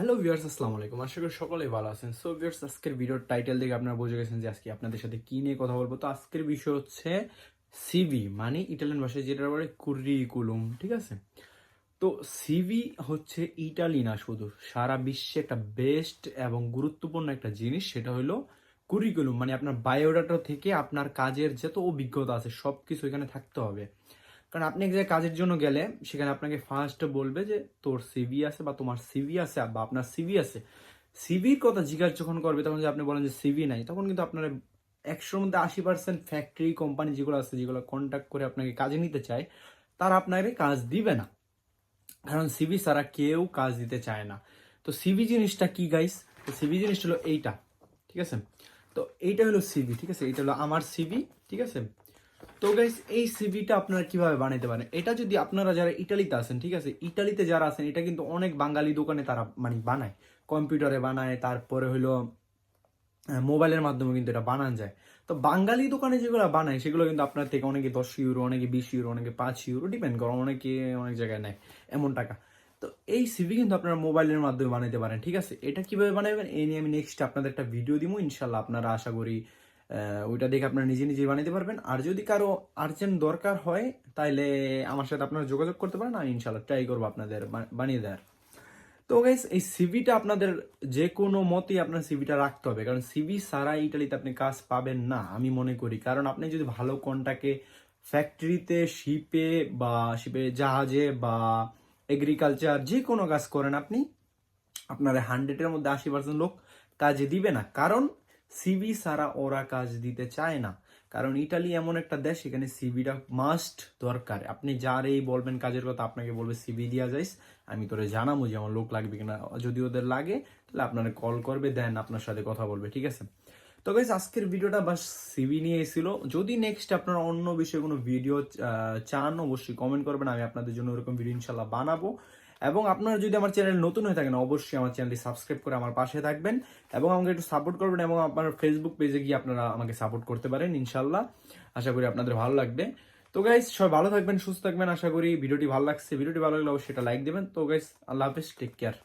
Hello viewers, আসসালামু আলাইকুম। আশা করি সকলেই ভালো আছেন। সো ভিউয়ার্স, আজকের ভিডিওর টাইটেল দেখে আপনারা বুঝে গেছেন যে আজকে আপনাদের সাথে কি নিয়ে কথা বলবো। তো আজকের বিষয় হচ্ছে সিভি, মানে ইটালিয়ান ভাষায় যেটা বলে কুরিকুলুম, ঠিক আছে? তো সিভি হচ্ছে ইটালি না, শুধু সারা বিশ্বে একটা বেস্ট এবং গুরুত্বপূর্ণ একটা জিনিস। সেটা হলো কুরিকুলুম, মানে আপনার বায়োডাটা থেকে আপনার কাজের যত অভিজ্ঞতা আছে সব কিছু এখানে থাকতে হবে। কারণ আপনি এক জায়গায় কাজের জন্য গেলে সেখানে আপনাকে ফার্স্ট বলবে যে তোর সিভি আছে বা তোমার সিভি আছে বা আপনার সিভি আছে। সিভির কথা জিজ্ঞাসা যখন করবে তখন যদি আপনি বলেন যে সিভি নাই, তখন কিন্তু আপনার 100-র মধ্যে 80% ফ্যাক্টরি কোম্পানি যেগুলো আছে, যেগুলো কন্ট্যাক্ট করে আপনাকে কাজে নিতে চায়, তারা আপনাকে কাজ দিবে না। কারণ সিভি ছাড়া কেউ কাজ দিতে চায় না। তো সিভি জিনিসটা কি গাইস? তো সিভি জিনিসটা হলো এইটা, ঠিক আছে? তো এইটা হলো সিভি, ঠিক আছে? এইটা হলো আমার সিভি, ঠিক আছে? তো গাইস, এই সিভিটা আপনারা কিভাবে বানাইতে পারেন? এটা যদি আপনারা যারা ইটালিতে আছেন, ঠিক আছে, ইটালিতে যারা আছেন, এটা কিন্তু অনেক বাঙালি দোকানে তারা মানে বানায়, কম্পিউটারে বানায়, তারপরে হলো মোবাইলের মাধ্যমে কিন্তু এটা বানানো যায়। তো বাঙালি দোকানে যেগুলো বানায় সেগুলো কিন্তু আপনার থেকে অনেকে 10 ইউরো, অনেকে 20 ইউরো, অনেকে 5 ইউরো, ডিপেন্ড করে, অনেকে অনেক জায়গায় নেয় এমন টাকা। তো এই সিভি কিন্তু আপনারা মোবাইলের মাধ্যমে বানাইতে পারেন, ঠিক আছে? এটা কিভাবে বানাবেন এই নিয়ে আমি নেক্সট আপনাদের একটা ভিডিও দিব ইনশাল্লাহ। আপনারা আশা করি ওইটা দেখে আপনারা নিজে নিজে বানাইতে পারবেন। আর যদি কারো আর্জেন্ট দরকার হয় তাইলে আমার সাথে আপনারা যোগাযোগ করতে পারেন, আমি ইনশাল্লাহ ট্রাই করবো আপনাদের বানিয়ে দেওয়ার। তো গাইস, এই সিভিটা আপনাদের যে কোনো মতেই আপনার সিভিটা রাখতে হবে, কারণ সিভি ছাড়া ইটালিতে আপনি কাজ পাবেন না আমি মনে করি। কারণ আপনি যদি ভালো কন্টাকে ফ্যাক্টরিতে, শিপে জাহাজে বা এগ্রিকালচার যে কোনো কাজ করেন আপনি, আপনার 100-এর মধ্যে 80% লোক কাজে দিবে না। কারণ সিভি ছাড়া ওরা কাজ দিতে চায় না। কারণ ইটালি এমন একটা দেশ, এখানে সিভিটা মাস্ট দরকার। আপনি যারেই বলবেন কাজের কথা, আপনাকে বলবে সিভি দিয়া যাইস, আমি তোরে জানাবো যে আমার লোক লাগবে কিনা। যদি ওদের লাগে তাহলে আপনারা কল করবে, দেন আপনার সাথে কথা বলবে, ঠিক আছে? তো গাইস, আজকের ভিডিওটা বাস সিভি নিয়ে এসেছিল। যদি নেক্সট আপনারা অন্য বিষয়ে কোনো ভিডিও চান, অবশ্যই কমেন্ট করবেন, আমি আপনাদের জন্য ওরকম ভিডিও ইনশাল্লাহ বানাবো। এবং আপনারা যদি আমার চ্যানেল নতুন হয়ে থাকেন, অবশ্যই আমার চ্যানেলটি সাবস্ক্রাইব করে আমার পাশে থাকবেন এবং আমাকে একটু সাপোর্ট করবেন। এবং আপনার ফেসবুক পেজে গিয়ে আপনারা আমাকে সাপোর্ট করতে পারেন ইনশাল্লাহ। আশা করি আপনাদের ভালো লাগবে। তো গাইস, সবাই ভালো থাকবেন, সুস্থ থাকবেন। আশা করি ভিডিওটি ভালো লাগছে। ভিডিওটি ভালো লাগলে অবশ্যই সেটা লাইক দেবেন। তো গাইস, আল্লাহ হাফেজ, টেক কেয়ার।